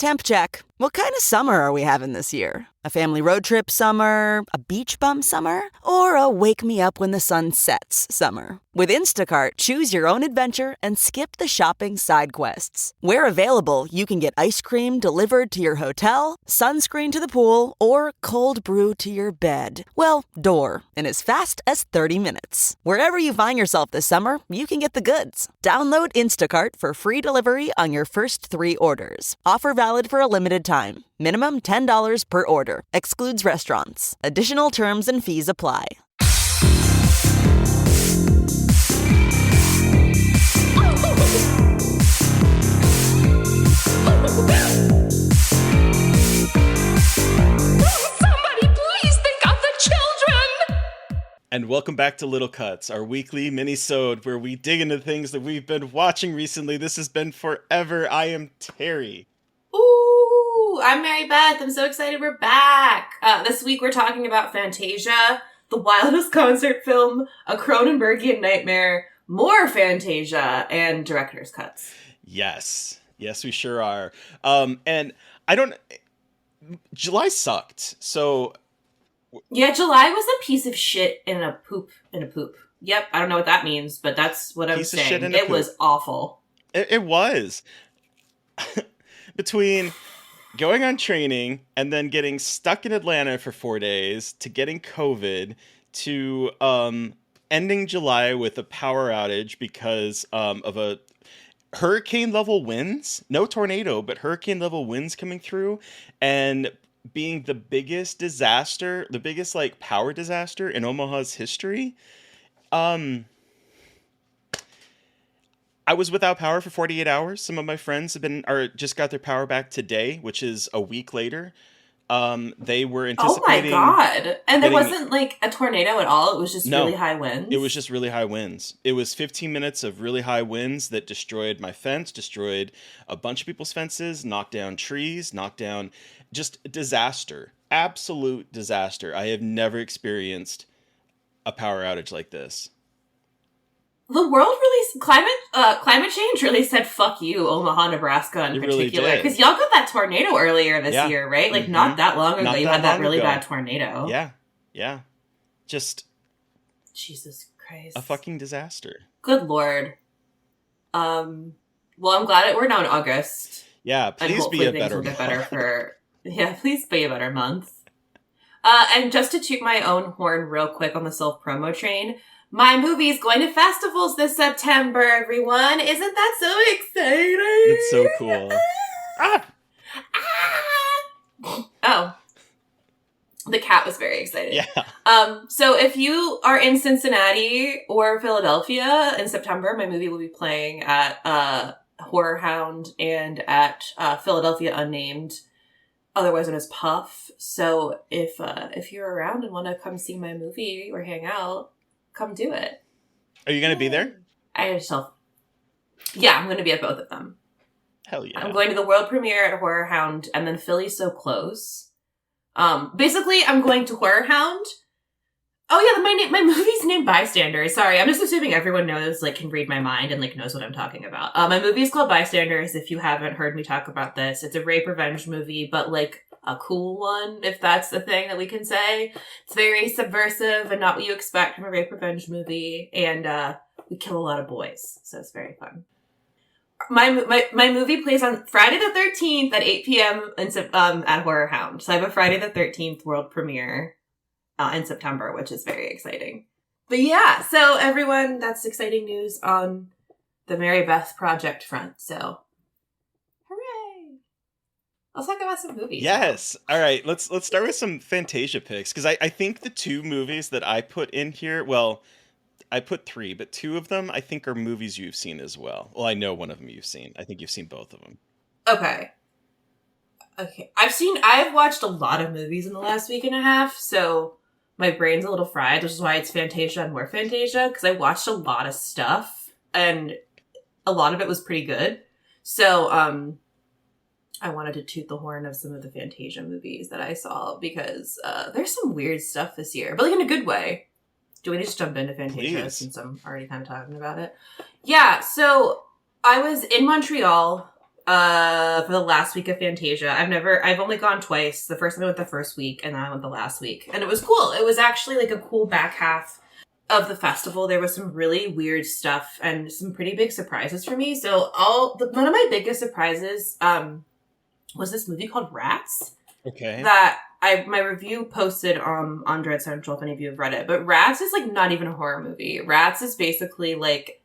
Temp check. What kind of summer are we having this year? A family road trip summer? A beach bum summer? Or a wake me up when the sun sets summer? With Instacart, choose your own adventure and skip the shopping side quests. Where available, you can get ice cream delivered to your hotel, sunscreen to the pool, or cold brew to your bed. Well, door, in as fast as 30 minutes. Wherever you find yourself this summer, you can get the goods. Download Instacart for free delivery on your first 3 orders. Offer valid for a limited time. Minimum $10 per order. Excludes restaurants. Additional terms and fees apply. Somebody please think of the children! And welcome back to Little Cuts, our weekly mini-sode where we dig into things that we've been watching recently. This has been forever. I am Terry. Ooh, I'm Mary Beth. I'm so excited we're back. This week we're talking about Fantasia, the wildest concert film, a Cronenbergian nightmare, more Fantasia, and director's cuts. Yes, we sure are. And July sucked. So yeah, July was a piece of shit in a poop. Yep, I don't know what that means, but that's what I'm saying. It was awful. It was. Between going on training and then getting stuck in Atlanta for 4 days to getting COVID to ending July with a power outage because of a hurricane level winds, no tornado, but hurricane level winds coming through and being the biggest disaster, the biggest like power disaster in Omaha's history. I was without power for 48 hours. Some of my friends just got their power back today, which is a week later. They were anticipating. Oh my God. And there wasn't like a tornado at all. It was just really high winds. It was just really high winds. It was 15 minutes of really high winds that destroyed my fence, destroyed a bunch of people's fences, knocked down trees, knocked down just disaster. Absolute disaster. I have never experienced a power outage like this. The world really, climate change really said, fuck you, Omaha, Nebraska in particular. Because y'all got that tornado earlier this year, right? Like, not that long ago, you had that really bad tornado. Yeah. Just... Jesus Christ. A fucking disaster. Good Lord. Well, I'm glad we're now in August. Yeah, please be a better month. Please be a better month. And just to toot my own horn real quick on the self-promo train, my movie's going to festivals this September, everyone. Isn't that so exciting? It's so cool. Oh. The cat was very excited. Yeah. So if you are in Cincinnati or Philadelphia in September, my movie will be playing at Horror Hound and at Philadelphia Unnamed, otherwise known as Puff. So if you're around and want to come see my movie or hang out, come do it. Are you going to be there? Yeah, I'm going to be at both of them. Hell yeah. I'm going to the world premiere at Horror Hound, and then Philly's so close. Basically, I'm going to Horror Hound. Oh yeah, my movie's named Bystanders. Sorry, I'm just assuming everyone can read my mind and knows what I'm talking about. My movie's called Bystanders. If you haven't heard me talk about this, it's a rape revenge movie, but a cool one, if that's the thing that we can say. It's very subversive and not what you expect from a rape revenge movie, and we kill a lot of boys, so it's very fun. My movie plays on Friday the 13th at 8 p.m. At Horror Hound. So I have a Friday the 13th world premiere in September, which is very exciting. But yeah, so everyone, that's exciting news on the Mary Beth project front. So, hooray! Let's talk about some movies. Yes. All right. Let's start with some Fantasia picks, because I think the 2 movies that I put in here, well, I put 3, but 2 of them I think are movies you've seen as well. Well, I know one of them you've seen. I think you've seen both of them. Okay. I've watched a lot of movies in the last week and a half, so my brain's a little fried, which is why it's Fantasia and more Fantasia, because I watched a lot of stuff, and a lot of it was pretty good. So, I wanted to toot the horn of some of the Fantasia movies that I saw, because there's some weird stuff this year, but in a good way. Do we just jump into Fantasia since I'm already kind of talking about it? Yeah, so I was in Montreal For the last week of Fantasia. I've only gone twice. The first time I went the first week, and then I went the last week. And it was cool. It was actually like a cool back half of the festival. There was some really weird stuff and some pretty big surprises for me. So one of my biggest surprises, was this movie called Rats. Okay. That my review posted on Dread Central if any of you have read it. But Rats is like not even a horror movie. Rats is basically like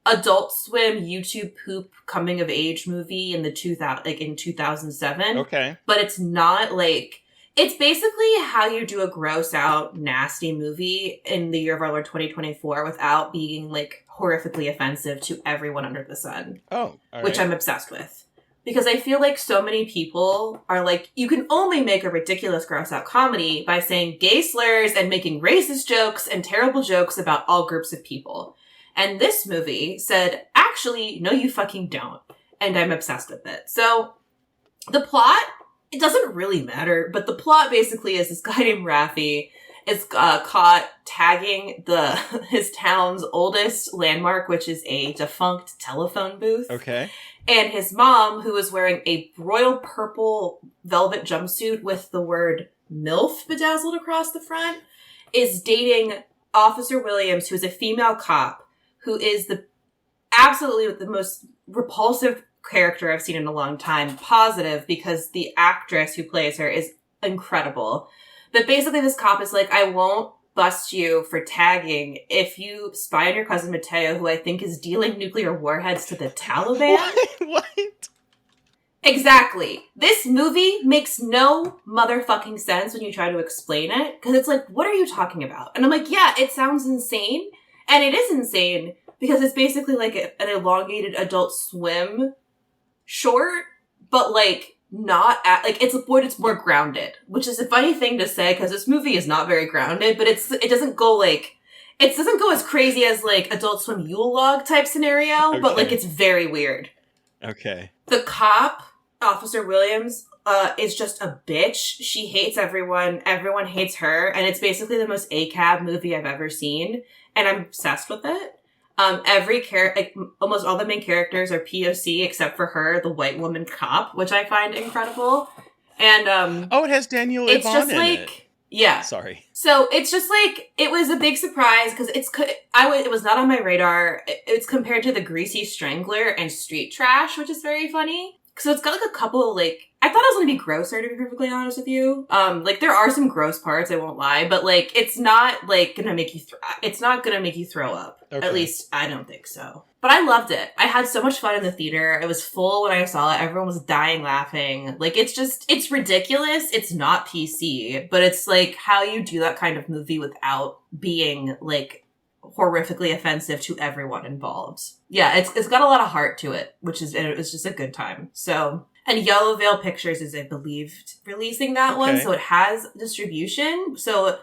Adult Swim YouTube poop coming of age movie in the 2007. Okay. But it's not like, it's basically how you do a gross out nasty movie in the year of our Lord 2024 without being like horrifically offensive to everyone under the sun. Oh, all which right. I'm obsessed with. Because I feel like so many people are like, you can only make a ridiculous gross out comedy by saying gay slurs and making racist jokes and terrible jokes about all groups of people. And this movie said, actually, no, you fucking don't. And I'm obsessed with it. So the plot, it doesn't really matter, but the plot basically is this guy named Raffi is caught tagging his town's oldest landmark, which is a defunct telephone booth. Okay. And his mom, who is wearing a royal purple velvet jumpsuit with the word MILF bedazzled across the front, is dating Officer Williams, who is a female cop, who is absolutely the most repulsive character I've seen in a long time. Positive, because the actress who plays her is incredible. But basically this cop is like, I won't bust you for tagging if you spy on your cousin Mateo, who I think is dealing nuclear warheads to the Taliban. What? Exactly. This movie makes no motherfucking sense when you try to explain it, because it's like, what are you talking about? And I'm like, yeah, it sounds insane. And it is insane, because it's basically like an elongated Adult Swim short, but like not it's more grounded, which is a funny thing to say because this movie is not very grounded, but it doesn't go as crazy as like Adult Swim Yule log type scenario, Okay. but like it's very weird. Okay. The cop, Officer Williams, is just a bitch. She hates everyone. Everyone hates her. And it's basically the most ACAB movie I've ever seen. And I'm obsessed with it. Almost all the main characters are POC except for her, the white woman cop, which I find incredible. And, it has Daniel it's Ivan just in like, it. yeah. Sorry. So it's just like, it was a big surprise because it was not on my radar. It's compared to The Greasy Strangler and Street Trash, which is very funny. So it's got like a couple of like, I thought it was going to be grosser, to be perfectly honest with you. Like there are some gross parts, I won't lie, but like it's not like going to make you, it's not going to make you throw up. Okay. At least I don't think so. But I loved it. I had so much fun in the theater. It was full when I saw it. Everyone was dying laughing. Like it's ridiculous. It's not PC, but it's like how you do that kind of movie without being like horrifically offensive to everyone involved. Yeah, it's got a lot of heart to it, and it was just a good time. So, and Yellow Veil Pictures is, I believe, releasing that one, so it has distribution. So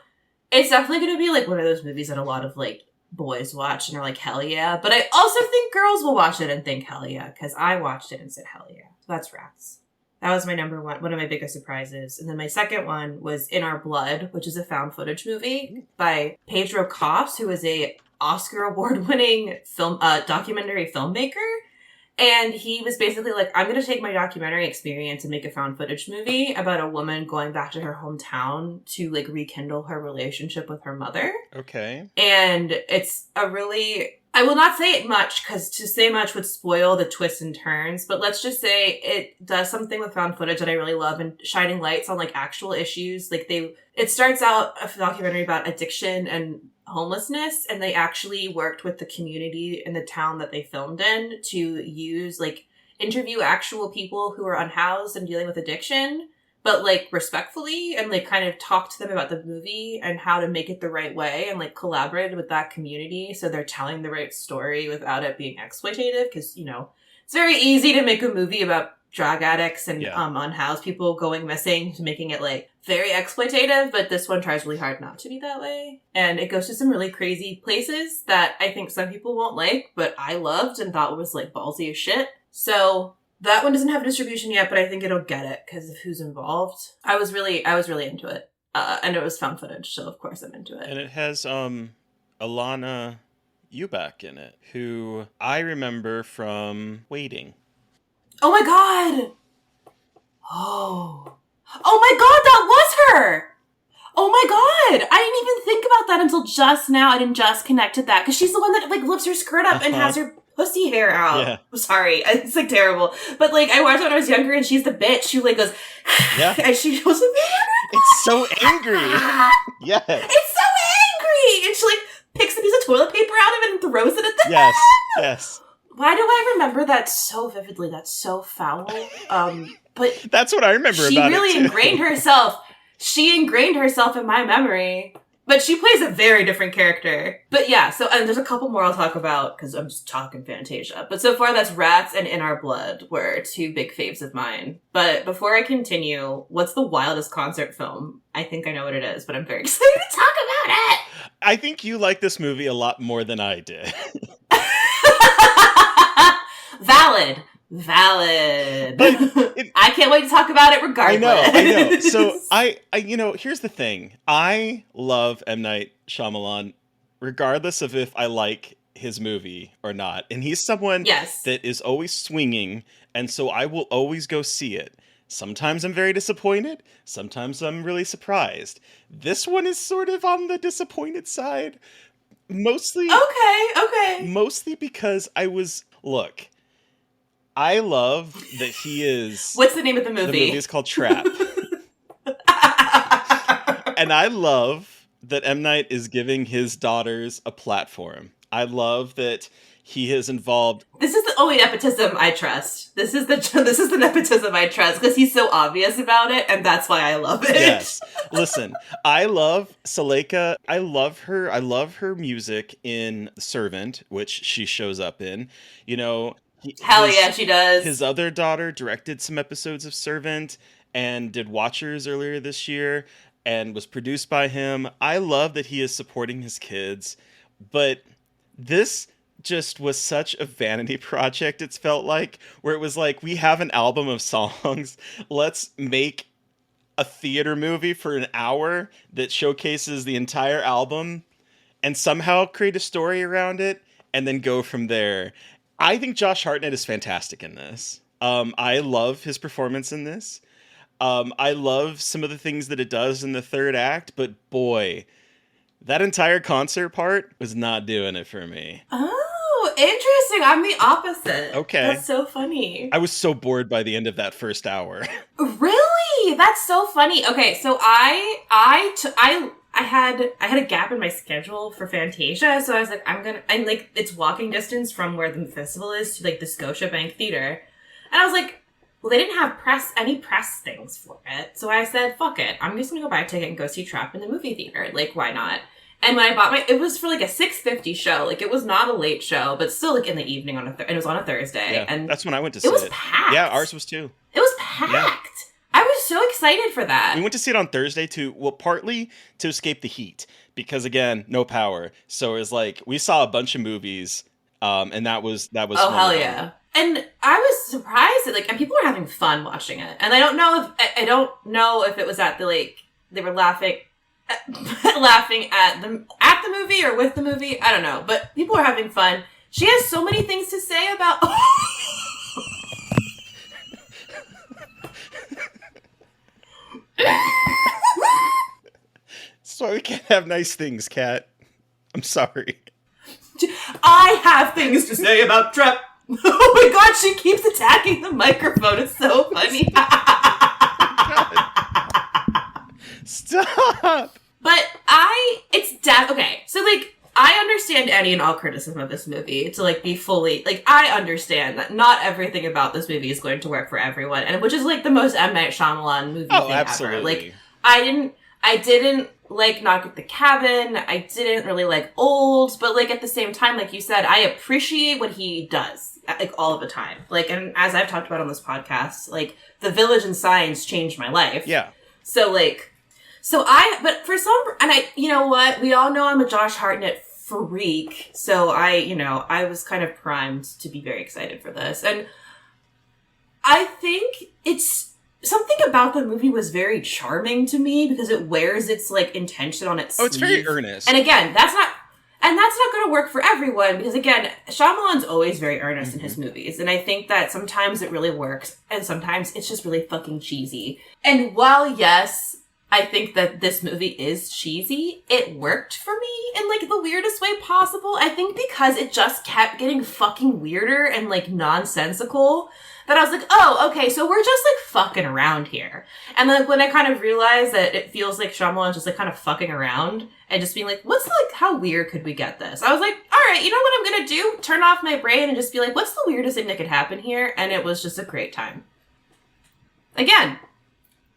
it's definitely going to be like one of those movies that a lot of like boys watch and are like, hell yeah. But I also think girls will watch it and think hell yeah, because I watched it and said hell yeah. So that's Rats. That was my number one of my biggest surprises. And then my second one was In Our Blood, which is a found footage movie by Pedro Cos, who is a Oscar award-winning documentary filmmaker. And he was basically like, I'm going to take my documentary experience and make a found footage movie about a woman going back to her hometown to like rekindle her relationship with her mother. Okay. And it's a really, I will not say it much because to say much would spoil the twists and turns, but let's just say it does something with found footage that I really love and shining lights on like actual issues. Like it starts out a documentary about addiction and homelessness, and they actually worked with the community in the town that they filmed in to use like interview actual people who are unhoused and dealing with addiction, but like respectfully, and like kind of talk to them about the movie and how to make it the right way, and like collaborated with that community so they're telling the right story without it being exploitative, because it's very easy to make a movie about drug addicts and unhoused people going missing to making it like very exploitative, but this one tries really hard not to be that way. And it goes to some really crazy places that I think some people won't like, but I loved and thought was like ballsy as shit. So that one doesn't have distribution yet, but I think it'll get it because of who's involved. I was really into it. And it was found footage, so of course I'm into it. And it has Alana Eubank in it, who I remember from Waiting. Oh my god! Oh my god, that was her! Oh my god! I didn't even think about that until just now. I didn't just connect to that. Because she's the one that, like, lifts her skirt up and has her pussy hair out. Yeah. I'm sorry. It's, like, terrible. But, like, I watched it when I was younger, and she's the bitch who, like, goes... Yeah. And she goes... It's so angry. Yes. It's so angry! And she, like, picks a piece of toilet paper out of it and throws it at them. Yes. Yes. Why do I remember that so vividly? That's so foul. But that's what I remember about it. She really ingrained herself. She ingrained herself in my memory. But she plays a very different character. But yeah, so and there's a couple more I'll talk about because I'm just talking Fantasia. But so far, that's Rats and In Our Blood were two big faves of mine. But before I continue, what's the wildest concert film? I think I know what it is, but I'm very excited to talk about it. I think you like this movie a lot more than I did. Valid. I can't wait to talk about it regardless. I know. So I here's the thing. I love M. Night Shyamalan, regardless of if I like his movie or not. And he's someone that is always swinging, and so I will always go see it. Sometimes I'm very disappointed. Sometimes I'm really surprised. This one is sort of on the disappointed side. Mostly. Okay. Mostly because look, I love that he is... What's the name of the movie? The movie is called Trap. And I love that M. Night is giving his daughters a platform. I love that he is involved... This is the only nepotism I trust. This is the nepotism I trust, because he's so obvious about it, and that's why I love it. Yes. Listen, I love Suleika. I love her music in Servant, which she shows up in. You know... Hell yeah, she does. His other daughter directed some episodes of Servant and did Watchers earlier this year and was produced by him. I love that he is supporting his kids, but this just was such a vanity project, it's felt like, where it was like, we have an album of songs. Let's make a theater movie for an hour that showcases the entire album and somehow create a story around it and then go from there. I think Josh Hartnett is fantastic in this. I love his performance in this. I love some of the things that it does in the third act, but boy, that entire concert part was not doing it for me. Oh, interesting. I'm the opposite. Okay. That's so funny. I was so bored by the end of that first hour. Really? That's so funny. Okay, so I had a gap in my schedule for Fantasia, so I was like, I'm like, it's walking distance from where the festival is to, like, the Scotiabank Theater. And I was like, well, they didn't have any press things for it. So I said, fuck it. I'm just gonna go buy a ticket and go see Trap in the movie theater. Like, why not? And when I bought it was for, like, a 6:50 show. Like, it was not a late show, but still, like, in the evening it was on a Thursday. Yeah, and that's when I went to see it. It was packed. Yeah, ours was too. It was packed. Yeah. I was so excited for that. We went to see it on Thursday too. Well, partly to escape the heat because, again, no power. So it was like we saw a bunch of movies, and that was. Oh, hell yeah! And I was surprised that, like, and people were having fun watching it. And I don't know if it was at the, like, they were laughing at the movie or with the movie. I don't know, but people were having fun. She has so many things to say about. That's why we can't have nice things, Kat. I'm sorry. I have things to say about Trap. Oh my god, she keeps attacking the microphone. It's so funny. Stop! But okay, so, like, I understand any and all criticism of this movie to, like, be fully, like, I understand that not everything about this movie is going to work for everyone, and which is, like, the most M. Night Shyamalan movie thing absolutely. ever. Like, I didn't like Knock at the Cabin, I didn't really like Old, but, like, at the same time, like you said, I appreciate what he does, like, all of the time. Like, and as I've talked about on this podcast, like, The Village and Signs changed my life. Yeah. So, like, but for some, and you know what, we all know I'm a Josh Hartnett freak, so I was kind of primed to be very excited for this. And I think it's something about the movie was very charming to me because it wears its, like, intention on its sleeve. It's very earnest. And again, that's And that's not going to work for everyone because, again, Shyamalan's always very earnest in his movies. And I think that sometimes it really works and sometimes it's just really fucking cheesy. And while, yes, I think that this movie is cheesy, it worked for me in, like, the weirdest way possible. I think because it just kept getting fucking weirder and, like, nonsensical that I was like, oh, okay, so we're just, like, fucking around here. And then, like, when I kind of realized that it feels like Shyamalan's just, like, kind of fucking around and just being like, how weird could we get this? I was like, all right, you know what I'm gonna do? Turn off my brain and just be like, what's the weirdest thing that could happen here? And it was just a great time. Again,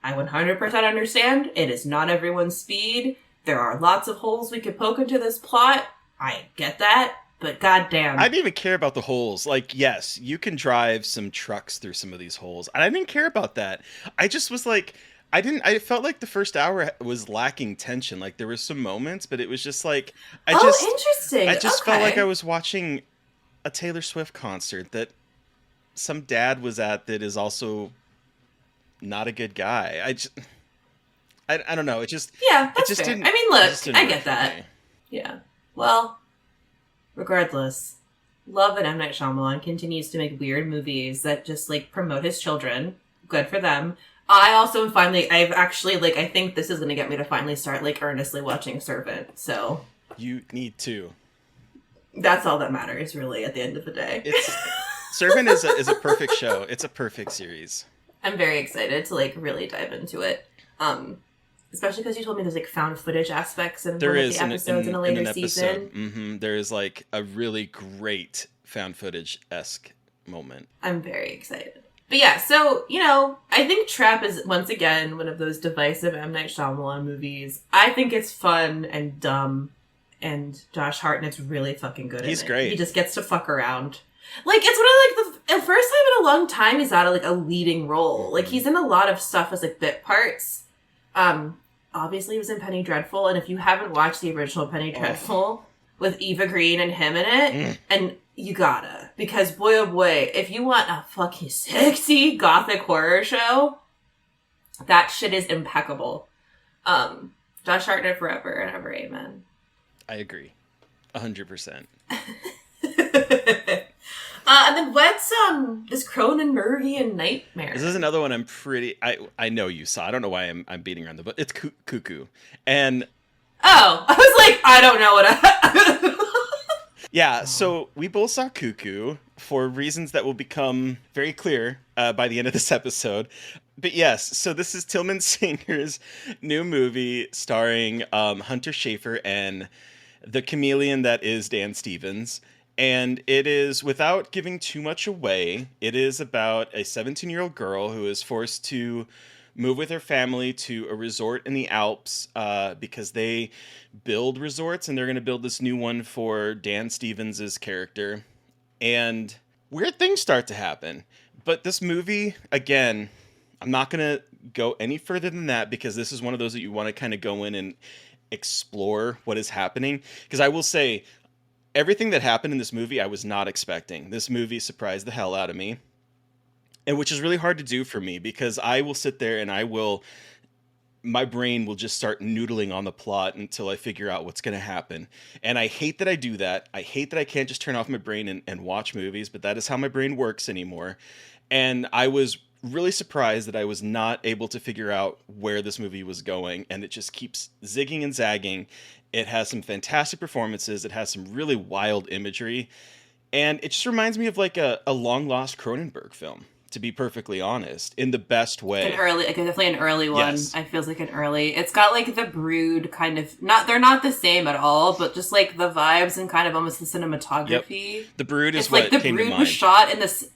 I 100% understand. It is not everyone's speed. There are lots of holes we could poke into this plot. I get that. But goddamn. I didn't even care about the holes. Like, yes, you can drive some trucks through some of these holes. I didn't care about that. I just was like, I felt like the first hour was lacking tension. Like, there were some moments, but it was just like, interesting. I just felt like I was watching a Taylor Swift concert that some dad was at that is also not a good guy. I don't know. It just, yeah, that's it just fair. didn't. I mean, look, I get that. Me. Yeah. Well, regardless, love that M. Night Shyamalan continues to make weird movies that just, like, promote his children. Good for them. I think this is going to get me to finally start, like, earnestly watching Servant, so. You need to. That's all that matters, really, at the end of the day. Servant is a perfect show. It's a perfect series. I'm very excited to, like, really dive into it. Especially because you told me there's, like, found footage aspects in one of the episodes in a later season. Mm-hmm. There is, like, a really great found footage-esque moment. I'm very excited. But yeah, so, you know, I think Trap is, once again, one of those divisive M. Night Shyamalan movies. I think it's fun and dumb, and Josh Hartnett's really fucking good at it. He's great. He just gets to fuck around. Like, it's one of, like, the first time in a long time he's out of, like, a leading role. Like, he's in a lot of stuff as, like, bit parts. Obviously he was in Penny Dreadful, and if you haven't watched the original Penny Dreadful with Eva Green and him in it, and you gotta, because boy oh boy, if you want a fucking sexy gothic horror show, that shit is impeccable. Josh Hartnett forever and ever, amen. I agree. 100%. And then what's this Cronenbergian nightmare? This is another one I know you saw. I don't know why I'm beating around the bush. It's Cuckoo. And I was like, I don't know what yeah, so we both saw Cuckoo for reasons that will become very clear by the end of this episode. But yes, so this is Tillman Singer's new movie starring Hunter Schafer and the chameleon that is Dan Stevens. And it is, without giving too much away, it is about a 17-year-old girl who is forced to move with her family to a resort in the Alps because they build resorts, and they're going to build this new one for Dan Stevens' character. And weird things start to happen. But this movie, again, I'm not going to go any further than that because this is one of those that you want to kind of go in and explore what is happening. Because I will say, everything that happened in this movie, I was not expecting. This movie surprised the hell out of me. And which is really hard to do for me because I will sit there and my brain will just start noodling on the plot until I figure out what's going to happen. And I hate that I do that. I hate that I can't just turn off my brain and watch movies, but that is how my brain works anymore. And I was really surprised that I was not able to figure out where this movie was going. And it just keeps zigging and zagging. It has some fantastic performances. It has some really wild imagery. And it just reminds me of like a long-lost Cronenberg film, to be perfectly honest, in the best way. Definitely an early one. Yes. I feels like an early. It's got like the Brood kind of, they're not the same at all, but just like the vibes and kind of almost the cinematography. Yep. The Brood is it's what like the came Brood to mind. was shot in this.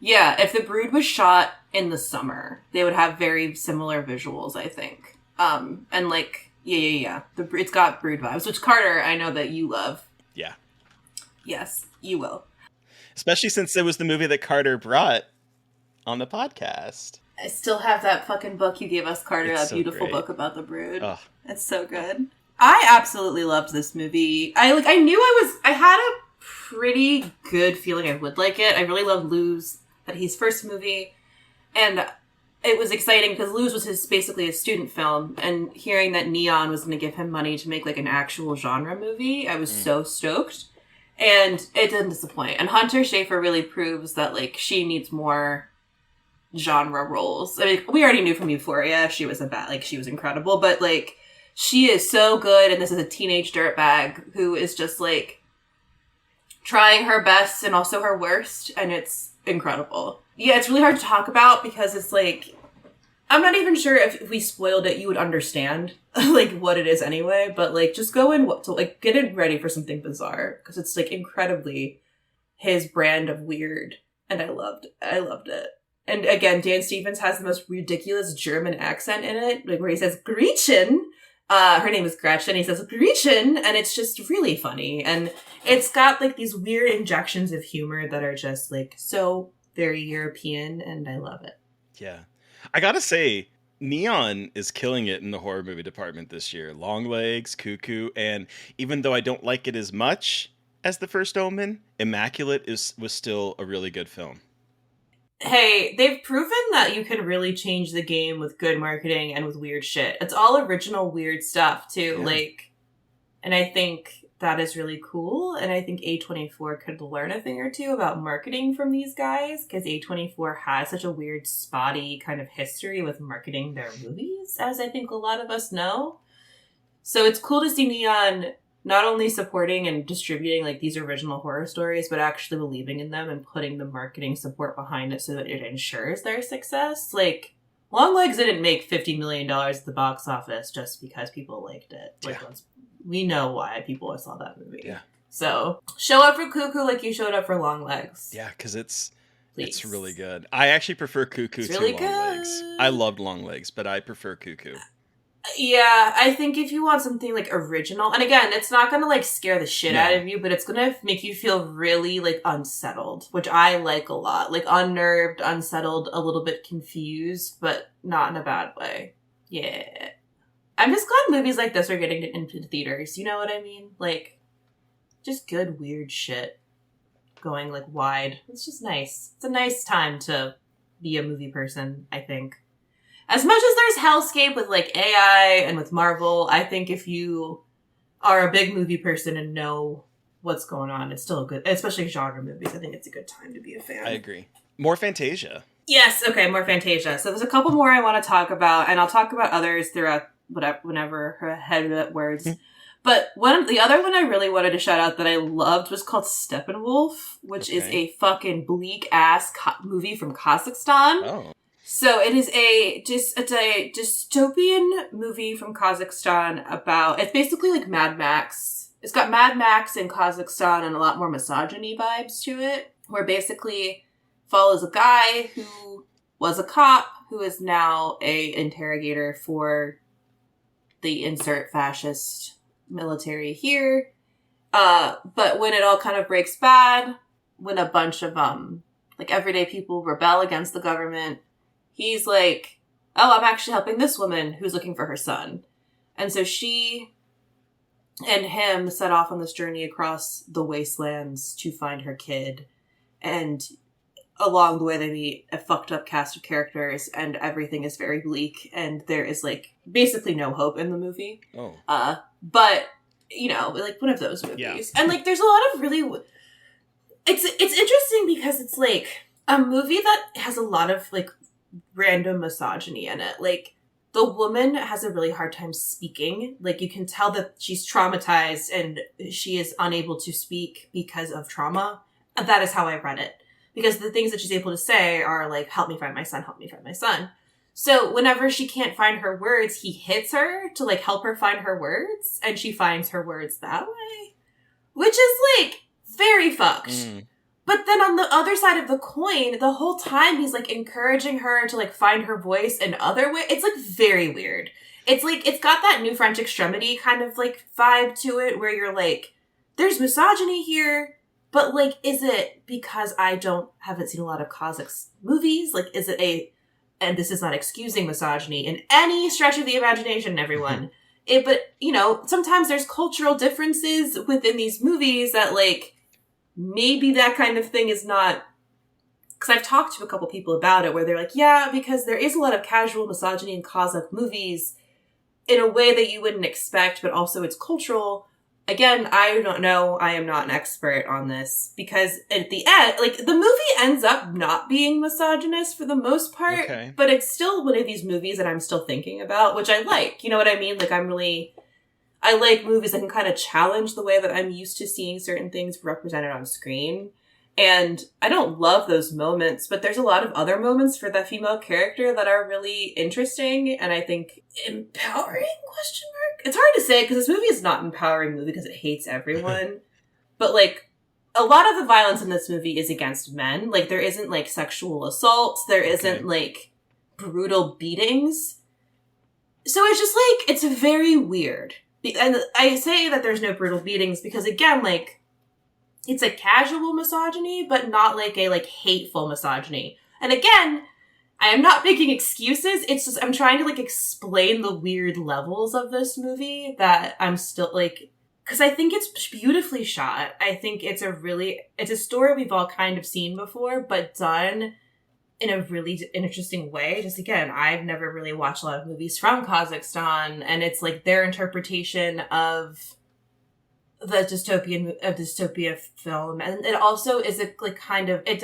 Yeah, if the Brood was shot in the summer, they would have very similar visuals, I think. And like, yeah. It's got Brood vibes, which Carter, I know that you love. Yeah. Yes, you will. Especially since it was the movie that Carter brought on the podcast. I still have that fucking book you gave us, Carter, It's that so beautiful great. book about the Brood. Ugh. It's so good. I absolutely loved this movie. I had a pretty good feeling I would like it. I really loved Lou's, that his first movie. And it was exciting because Lose was basically a student film, and hearing that Neon was going to give him money to make like an actual genre movie, I was so stoked. And it didn't disappoint. And Hunter Schafer really proves that like she needs more genre roles. I mean, we already knew from Euphoria she was she was incredible, but like she is so good, and this is a teenage dirtbag who is just like trying her best and also her worst, and it's incredible. Yeah, it's really hard to talk about because it's like, I'm not even sure if we spoiled it, you would understand like what it is anyway, but like just go in to like get it ready for something bizarre because it's like incredibly his brand of weird, and I loved it. And again, Dan Stevens has the most ridiculous German accent in it, like where he says Gretchen. Her name is Gretchen. He says Gretchen, and it's just really funny, and it's got like these weird injections of humor that are just like so very European, and I love it. Yeah. I gotta say, Neon is killing it in the horror movie department this year. Longlegs, Cuckoo, and even though I don't like it as much as The First Omen, Immaculate was still a really good film. Hey, they've proven that you can really change the game with good marketing and with weird shit. It's all original weird stuff, too. Yeah. Like, and I think that is really cool, and I think A24 could learn a thing or two about marketing from these guys, because A24 has such a weird, spotty kind of history with marketing their movies, as I think a lot of us know. So it's cool to see Neon not only supporting and distributing like these original horror stories, but actually believing in them and putting the marketing support behind it so that it ensures their success. Like, Longlegs didn't make $50 million at the box office just because people liked it. Like, we know why people saw that movie. Yeah. So, show up for Cuckoo like you showed up for Longlegs. Yeah, because it's really good. I actually prefer Cuckoo to really Longlegs. I loved Longlegs, but I prefer Cuckoo. Yeah, I think if you want something like original, and again, it's not gonna like scare the shit out of you, but it's gonna make you feel really like unsettled, which I like a lot. Like unnerved, unsettled, a little bit confused, but not in a bad way. Yeah. I'm just glad movies like this are getting into theaters. You know what I mean? Like, just good, weird shit going like wide. It's just nice. It's a nice time to be a movie person, I think. As much as there's hellscape with like AI and with Marvel, I think if you are a big movie person and know what's going on, it's still a good, especially genre movies. I think it's a good time to be a fan. I agree. More Fantasia. Yes. Okay. More Fantasia. So there's a couple more I want to talk about, and I'll talk about others throughout whenever her head words. But the other one I really wanted to shout out that I loved was called Steppenwolf, which is a fucking bleak ass movie from Kazakhstan. Oh. So it is a dystopian movie from Kazakhstan about, it's basically like Mad Max. It's got Mad Max in Kazakhstan and a lot more misogyny vibes to it, where basically follows a guy who was a cop who is now a interrogator for the insert fascist military here. But when it all kind of breaks bad, when a bunch of like everyday people rebel against the government, he's like, oh, I'm actually helping this woman who's looking for her son. And so she and him set off on this journey across the wastelands to find her kid. And along the way, they meet a fucked up cast of characters, and everything is very bleak. And there is like basically no hope in the movie. Oh. But, you know, like one of those movies. Yeah. And like there's a lot of really... It's interesting because it's like a movie that has a lot of like random misogyny in it. Like, the woman has a really hard time speaking. Like, you can tell that she's traumatized and she is unable to speak because of trauma. And that is how I read it. Because the things that she's able to say are like, help me find my son, help me find my son. So whenever she can't find her words, he hits her to like help her find her words. And she finds her words that way. Which is like very fucked. But then on the other side of the coin, the whole time he's like encouraging her to like find her voice in other ways. It's like very weird. It's like, it's got that New French Extremity kind of like vibe to it where you're like, there's misogyny here, but like, is it because I haven't seen a lot of Kazakh movies? Like, is it and this is not excusing misogyny in any stretch of the imagination, everyone. But you know, sometimes there's cultural differences within these movies that like, maybe that kind of thing is not because I've talked to a couple people about it where they're like, yeah, because there is a lot of casual misogyny in Kazakh movies in a way that you wouldn't expect, but also it's cultural. Again, I don't know. I am not an expert on this because at the end, like, the movie ends up not being misogynist for the most part, but it's still one of these movies that I'm still thinking about, which I like. You know what I mean? Like, I like movies that can kind of challenge the way that I'm used to seeing certain things represented on screen. And I don't love those moments, but there's a lot of other moments for the female character that are really interesting and I think empowering, ? It's hard to say because this movie is not an empowering movie because it hates everyone. But, like, a lot of the violence in this movie is against men. Like, there isn't, like, sexual assaults. There isn't, like, brutal beatings. So it's just, like, it's very weird. And I say that there's no brutal beatings because, again, like, it's a casual misogyny, but not like a, like, hateful misogyny. And again, I am not making excuses. It's just, I'm trying to, like, explain the weird levels of this movie that I'm still, like, because I think it's beautifully shot. I think it's a story we've all kind of seen before, but done in a really interesting way. Just, again, I've never really watched a lot of movies from Kazakhstan, and it's, like, their interpretation of the dystopia film, and it also is a, like, kind of, it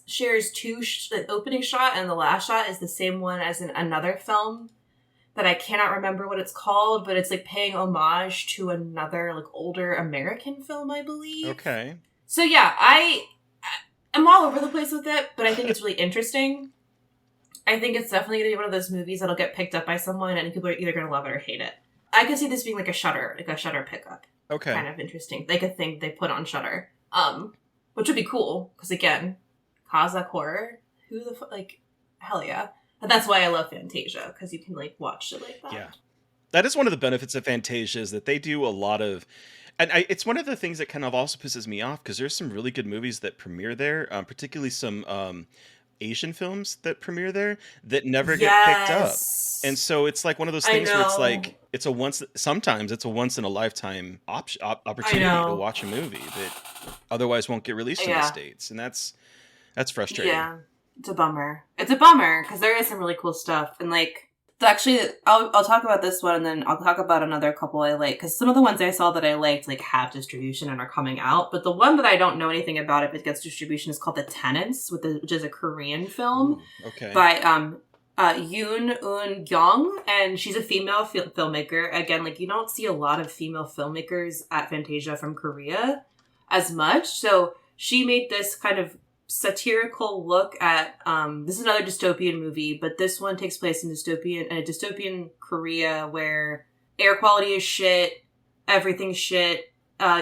shares the opening shot and the last shot is the same one as in another film that I cannot remember what it's called, but it's, like, paying homage to another, like, older American film, I believe. Okay. So yeah, I'm all over the place with it, but I think it's really interesting. I think it's definitely going to be one of those movies that'll get picked up by someone and people are either going to love it or hate it. I could see this being like a Shudder pickup. Okay. Kind of interesting. Like a thing they put on Shudder. Which would be cool, because again, Kazakh horror, hell yeah. And that's why I love Fantasia, because you can, like, watch shit like that. Yeah. That is one of the benefits of Fantasia, is that they do a lot of, and it's one of the things that kind of also pisses me off, because there's some really good movies that premiere there, particularly some Asian films that premiere there that never get picked up. And so it's like one of those things where it's like, sometimes it's a once in a lifetime opportunity to watch a movie that otherwise won't get released in the States. And that's frustrating. Yeah, it's a bummer. It's a bummer because there is some really cool stuff. And, like, actually, I'll talk about this one and then I'll talk about another couple I like, because some of the ones I saw that I liked, like, have distribution and are coming out. But the one that I don't know anything about if it gets distribution is called The Tenants, which is a Korean film by Yoon Eun-gyong, and she's a female filmmaker. Again, like, you don't see a lot of female filmmakers at Fantasia from Korea as much. So she made this kind of satirical look at this is another dystopian movie, but this one takes place in a dystopian Korea where air quality is shit, everything's shit.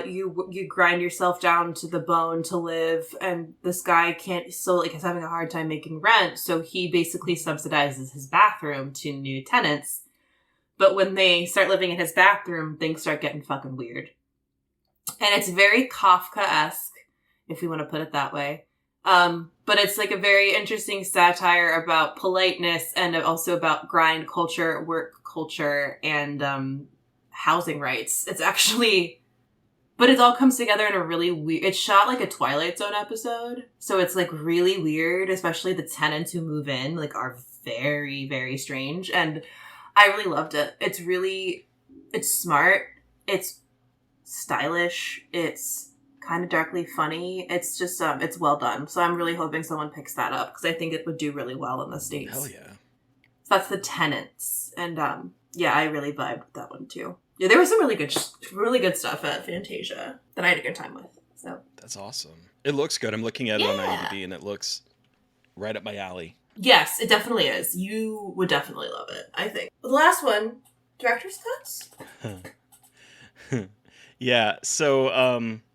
You grind yourself down to the bone to live, and this guy is having a hard time making rent, so he basically subsidizes his bathroom to new tenants. But when they start living in his bathroom, things start getting fucking weird. And it's very Kafka-esque, if we want to put it that way. But it's, like, a very interesting satire about politeness and also about grind culture, work culture, and housing rights. It's actually, but it all comes together in a really weird, it's shot like a Twilight Zone episode. So it's, like, really weird, especially the tenants who move in, like, are very, very strange. And I really loved it. It's smart. It's stylish. It's kind of darkly funny. It's just, it's well done. So I'm really hoping someone picks that up, because I think it would do really well in the States. Hell yeah. So that's The Tenants. And, yeah, I really vibed with that one too. Yeah, there was some really good stuff at Fantasia that I had a good time with. So that's awesome. It looks good. I'm looking at it on IMDb and it looks right up my alley. Yes, it definitely is. You would definitely love it, I think. The last one, director's cuts? Yeah, so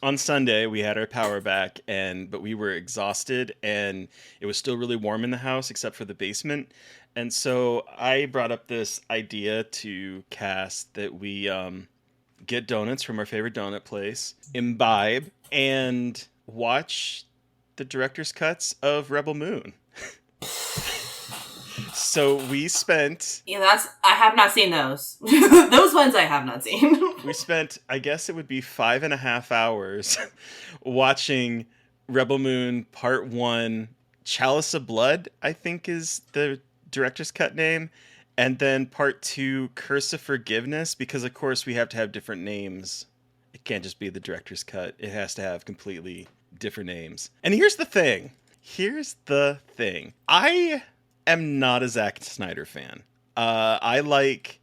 on Sunday we had our power back, but we were exhausted, and it was still really warm in the house except for the basement. And so I brought up this idea to cast that we get donuts from our favorite donut place, imbibe, and watch the director's cuts of Rebel Moon. So we spent... Yeah, I have not seen those. Those ones I have not seen. We spent, I guess it would be 5.5 hours watching Rebel Moon Part 1, Chalice of Blood, I think is the director's cut name. And then part 2, Curse of Forgiveness, because of course we have to have different names. It can't just be the director's cut. It has to have completely different names. And here's the thing. I am not a Zack Snyder fan. I like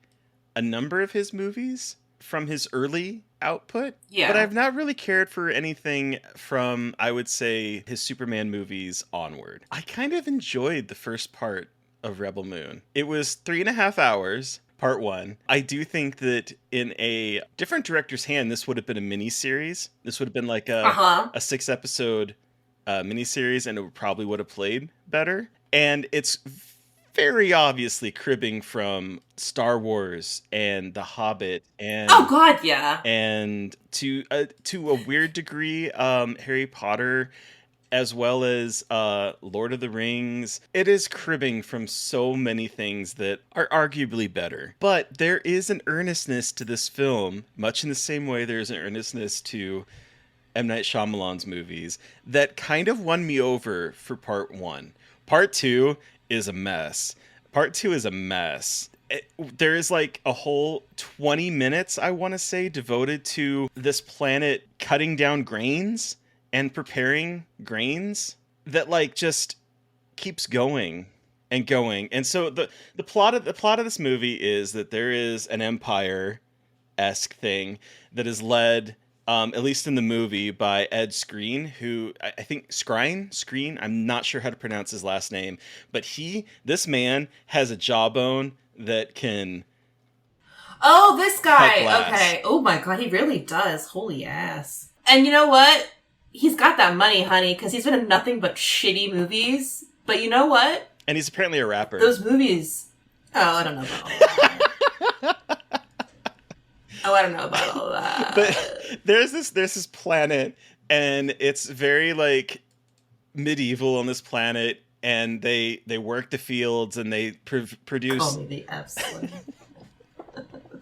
a number of his movies from his early output, but I've not really cared for anything from, I would say, his Superman movies onward. I kind of enjoyed the first part of Rebel Moon. It was 3.5 hours, part 1. I do think that in a different director's hand, this would have been a mini-series. This would have been like a 6-episode miniseries, and it probably would have played better. And it's very obviously cribbing from Star Wars and The Hobbit, and and to a weird degree, Harry Potter, as well as Lord of the Rings. It is cribbing from so many things that are arguably better. But there is an earnestness to this film, much in the same way there's an earnestness to M. Night Shyamalan's movies, that kind of won me over for part 1. Part 2 is a mess. There is like a whole 20 minutes, I want to say, devoted to this planet cutting down grains and preparing grains that like just keeps going and going. And so the plot of this movie is that there is an empire-esque thing that is led, at least in the movie, by Ed Skrein, who I think Skrein, I'm not sure how to pronounce his last name, but this man has a jawbone that can... Oh, this guy! Okay. Oh my god, he really does. Holy ass. And you know what? He's got that money, honey, because he's been in nothing but shitty movies. But you know what? And he's apparently a rapper. Those movies... Oh, I don't know about all that. I don't know about all that. But there's this planet, and it's very like medieval on this planet, and they work the fields and they produce. Call me the F-slur.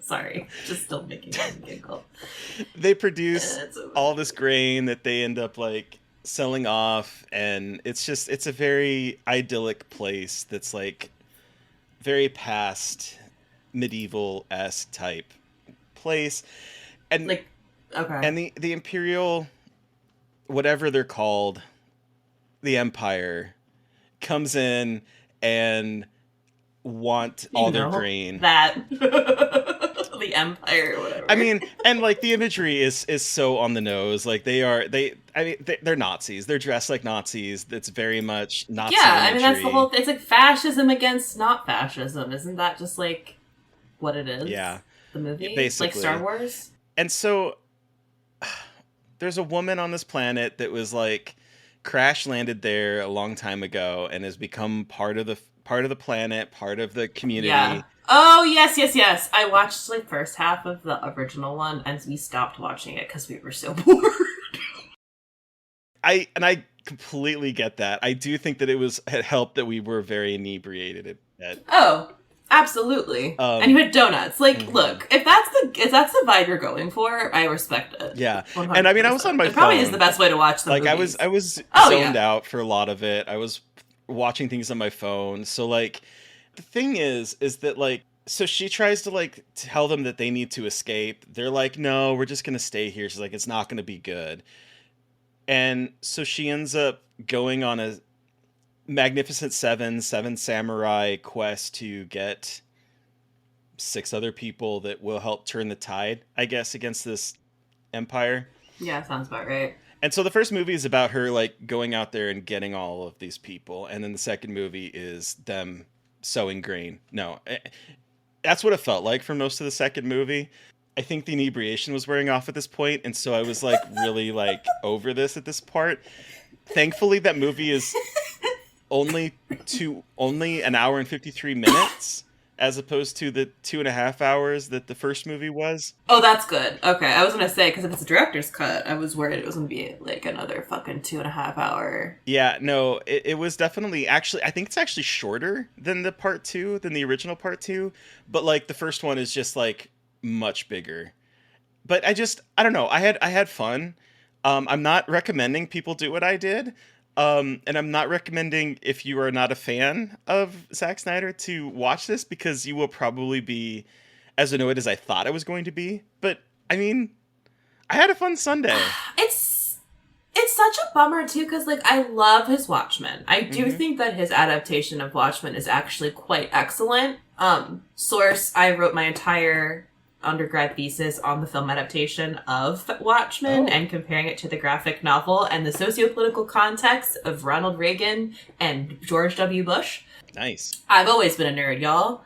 Sorry, just still making me giggle. They produce all this grain that they end up like selling off, and it's a very idyllic place that's like very past medieval-esque type place. And like, okay. And the Imperial, whatever they're called, the Empire comes in and want all their grain. That the Empire, or whatever. I mean, and like the imagery is so on the nose. Like they're Nazis. They're dressed like Nazis. That's very much Nazi imagery. I mean that's the whole. It's like fascism against not fascism. Isn't that just like what it is? Yeah, the movie, basically, like Star Wars. And so there's a woman on this planet that was like crash landed there a long time ago and has become part of the planet, part of the community. Yeah. Oh, yes. I watched the first half of the original one, and we stopped watching it because we were so bored. I completely get that. I do think that it helped that we were very inebriated at Oh, absolutely. And you had donuts. Like, look, if that's the vibe you're going for, I respect it. Yeah. 100%. And I mean, I was on my phone. It probably is the best way to watch the like movies. I was zoned out for a lot of it. I was watching things on my phone. So like the thing is that like, so she tries to like tell them that they need to escape. They're like, no, we're just going to stay here. She's like, it's not going to be good. And so she ends up going on a Magnificent Seven Samurai quest to get 6 other people that will help turn the tide, I guess, against this empire. Yeah, sounds about right. And so the first movie is about her like going out there and getting all of these people, and then the second movie is them sowing grain. No, that's what it felt like for most of the second movie. I think the inebriation was wearing off at this point, and so I was like really like over this at this part. Thankfully, that movie is only an hour and 53 minutes. As opposed to the 2.5 hours that the first movie was. Oh, that's good. Okay, I was gonna say, because if it's a director's cut, I was worried it was gonna be like another fucking 2.5 hour. Yeah, no, it was definitely, actually, I think it's actually shorter than the part 2, than the original part 2. But like the first one is just like much bigger. But I don't know, I had fun. I'm not recommending people do what I did. And I'm not recommending, if you are not a fan of Zack Snyder, to watch this, because you will probably be as annoyed as I thought I was going to be. But I mean, I had a fun Sunday. It's such a bummer too, because like I love his Watchmen. I do think that his adaptation of Watchmen is actually quite excellent. Source, I wrote my entire undergrad thesis on the film adaptation of Watchmen and comparing it to the graphic novel and the socio-political context of Ronald Reagan and George W. Bush. Nice. I've always been a nerd, y'all.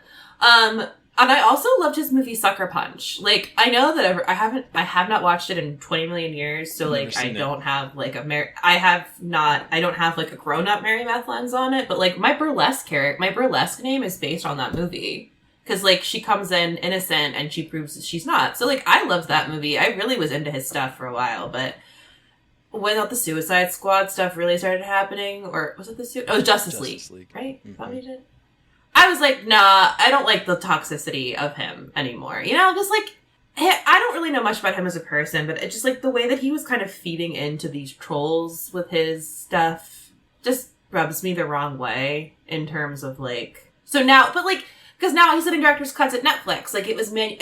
And I also loved his movie Sucker Punch. Like, I know that I have not watched it in 20 million years, so like I don't have like I don't have like a grown-up Mary Beth lens on it, but like my burlesque name is based on that movie. Because, like, she comes in innocent and she proves that she's not. So, like, I loved that movie. I really was into his stuff for a while. But when all the Suicide Squad stuff really started happening, or was it Justice League. Right? Mm-hmm. Probably did. I was like, nah, I don't like the toxicity of him anymore. You know, just like, I don't really know much about him as a person, but it's just like the way that he was kind of feeding into these trolls with his stuff just rubs me the wrong way in terms of, like, so now, but like, because now he's getting director's cuts at Netflix. Like, it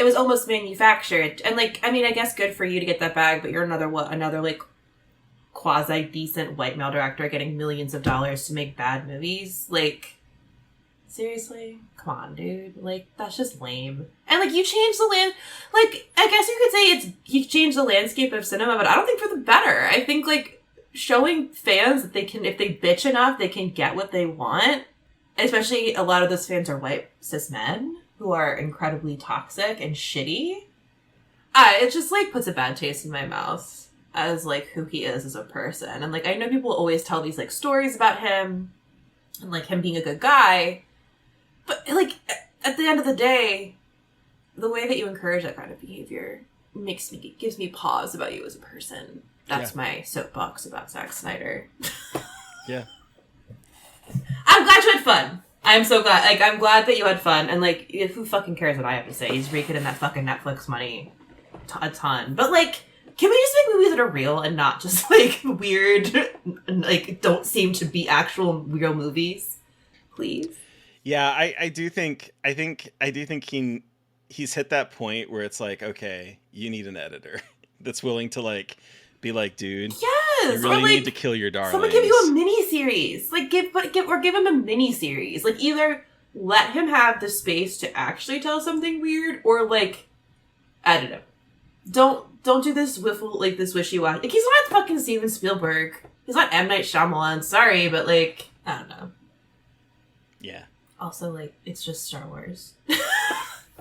was almost manufactured. And, like, I mean, I guess good for you to get that bag, but you're another, like, quasi-decent white male director getting millions of dollars to make bad movies. Like, seriously? Come on, dude. Like, that's just lame. And, like, you changed the like, I guess you could say you changed the landscape of cinema, but I don't think for the better. I think, like, showing fans that they can, if they bitch enough, they can get what they want. Especially a lot of those fans are white cis men who are incredibly toxic and shitty. It just, like, puts a bad taste in my mouth as, like, who he is as a person. And, like, I know people always tell these, like, stories about him and, like, him being a good guy. But, like, at the end of the day, the way that you encourage that kind of behavior gives me pause about you as a person. That's my soapbox about Zack Snyder. Yeah. I'm glad you had fun. I'm so glad. Like, I'm glad that you had fun. And, like, who fucking cares what I have to say? He's raking in that fucking Netflix money a ton. But, like, can we just make movies that are real and not just, like, weird, like, don't seem to be actual real movies? Please? Yeah, I do think he's hit that point where it's like, okay, you need an editor that's willing to, like, be like, dude, yes, you really like, need to kill your darlings. Someone give you a mini-series. Like, give him a mini-series. Like, either let him have the space to actually tell something weird, or, like, edit him. Don't do this this wishy-washy. Like, he's not fucking Steven Spielberg. He's not M. Night Shyamalan. Sorry, but, like, I don't know. Yeah. Also, like, it's just Star Wars.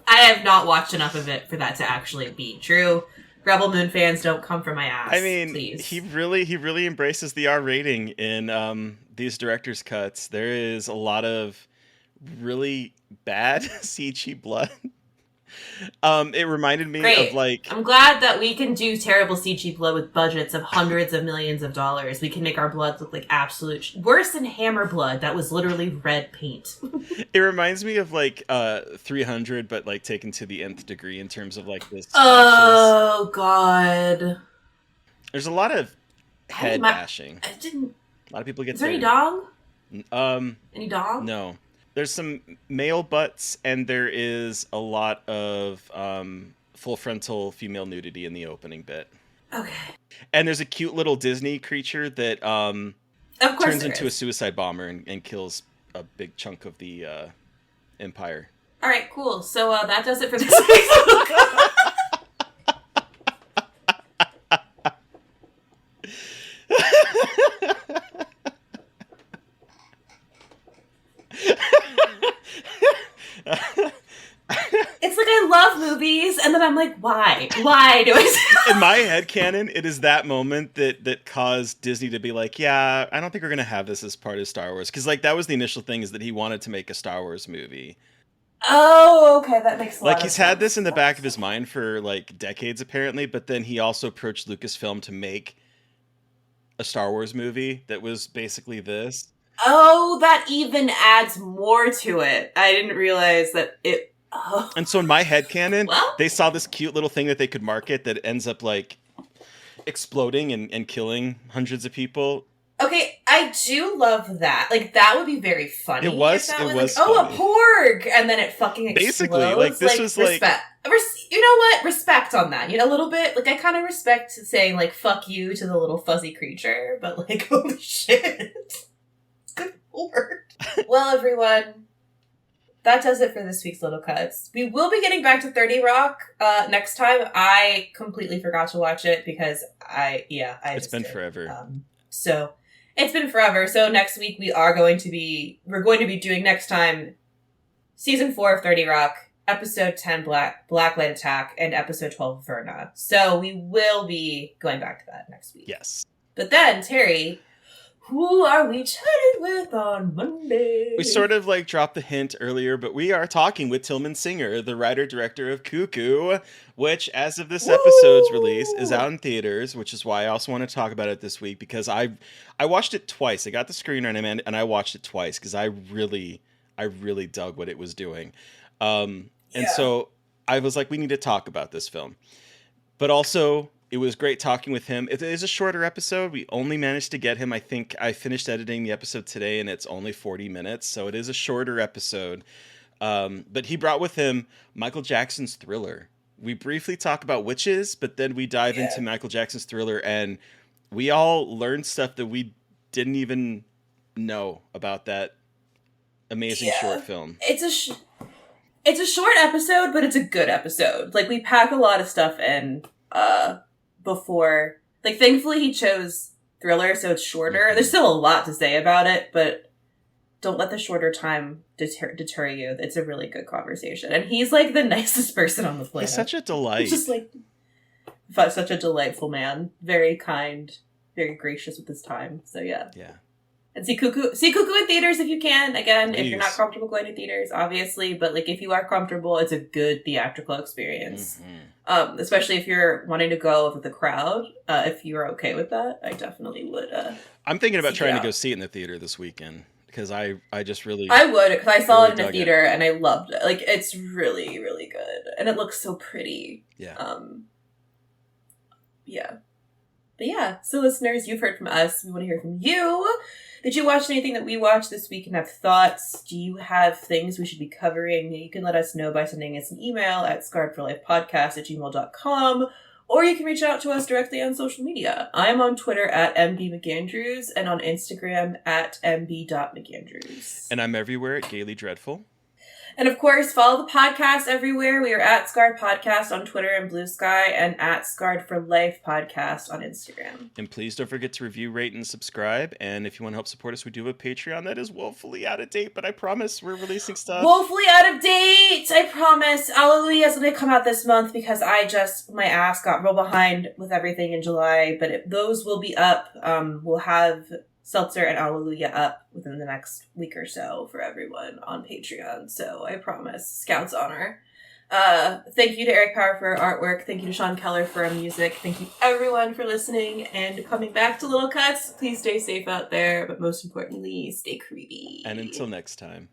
I have not watched enough of it for that to actually be true. Rebel Moon fans, don't come for my ass. I mean, please. he really embraces the R rating in these director's cuts. There is a lot of really bad CG blood. It reminded me of, like, I'm glad that we can do terrible CG blood with budgets of hundreds of millions of dollars. We can make our blood look like absolute worse than Hammer blood. That was literally red paint. It reminds me of, like, 300, but, like, taken to the nth degree in terms of, like, this. Oh God! There's a lot of head bashing. I didn't. A lot of people get. Is there any dong? Any dong? No. There's some male butts, and there is a lot of full frontal female nudity in the opening bit. Okay. And there's a cute little Disney creature that turns into a suicide bomber and kills a big chunk of the empire. All right, cool. So that does it for this week. It's like I love movies, and then I'm like, why? Why do I? In my headcanon, it is that moment that caused Disney to be like, yeah, I don't think we're gonna have this as part of Star Wars, because, like, that was the initial thing, is that he wanted to make a Star Wars movie. Oh, okay, that makes a lot of sense. Like, he's had this in the back of his mind for, like, decades, apparently, but then he also approached Lucasfilm to make a Star Wars movie that was basically this. Oh, that even adds more to it. I didn't realize that it... Oh. And so in my headcanon, they saw this cute little thing that they could market that ends up, like, exploding and killing hundreds of people. Okay, I do love that. Like, that would be very funny. It was- if that it was like, oh, funny. a porg! And then it fucking explodes. Basically, like, this was, like- respect. You know what? Respect on that. You know, a little bit. Like, I kind of respect saying, like, fuck you to the little fuzzy creature, but, like, holy shit. Good lord. Well, everyone, that does it for this week's Little Cuts. We will be getting back to 30 Rock next time. I completely forgot to watch it because It's been forever. So it's been forever. So next week we're going to be doing next time season 4 of 30 Rock, episode 10 Blacklight Attack, and episode 12 Verna. So we will be going back to that next week. Yes. But then, Terry, who are we chatting with on Monday? We sort of like dropped the hint earlier, but we are talking with Tillman Singer, the writer-director of Cuckoo, which, as of this episode's release, is out in theaters, which is why I also want to talk about it this week, because I watched it twice. I got the screener and I watched it twice, because I really dug what it was doing. And so I was like, we need to talk about this film. But also, it was great talking with him. It is a shorter episode. We only managed to get him, I think I finished editing the episode today, and it's only 40 minutes. So it is a shorter episode. But he brought with him Michael Jackson's Thriller. We briefly talk about witches, but then we dive into Michael Jackson's Thriller, and we all learned stuff that we didn't even know about that amazing short film. It's a short episode, but it's a good episode. Like, we pack a lot of stuff in before. Like, thankfully he chose Thriller, so it's shorter. Mm-hmm. There's still a lot to say about it, but don't let the shorter time deter you. It's a really good conversation. And he's, like, the nicest person on the planet. He's such a delight. Just, like, such a delightful man. Very kind, very gracious with his time. So, yeah. Yeah. And see Cuckoo in theaters if you can. Again, if you're not Please. comfortable going to theaters, obviously. But, like, if you are comfortable, it's a good theatrical experience. Mm-hmm. Especially if you're wanting to go with the crowd. If you're okay with that, I definitely would. I'm thinking about seek trying it to go out. see it in the theater this weekend, because I just really... I would, because I saw really it in a dug theater and I loved it. Like, it's really, really good. And it looks so pretty. Yeah. Yeah. But yeah, so listeners, you've heard from us. We want to hear from you. Did you watch anything that we watched this week and have thoughts? Do you have things we should be covering? You can let us know by sending us an email at scarredforlifepodcast@gmail.com, or you can reach out to us directly on social media. I'm on Twitter at mbmcandrews and on Instagram at mb.mcandrews. And I'm everywhere at Gaily Dreadful. And of course, follow the podcast everywhere. We are at Scarred Podcast on Twitter and Blue Sky, and at Scarred for Life Podcast on Instagram. And please don't forget to review, rate, and subscribe. And if you want to help support us, we do have a Patreon that is woefully out of date, but I promise we're releasing stuff. Woefully out of date! I promise. Alleluia is going to come out this month because my ass got real behind with everything in July, but those will be up. We'll have Seltzer and Alleluia up within the next week or so for everyone on Patreon. So I promise. Scout's honor. Thank you to Eric Power for our artwork. Thank you to Sean Keller for our music. Thank you everyone for listening and coming back to Little Cuts. Please stay safe out there, but most importantly, stay creepy. And until next time.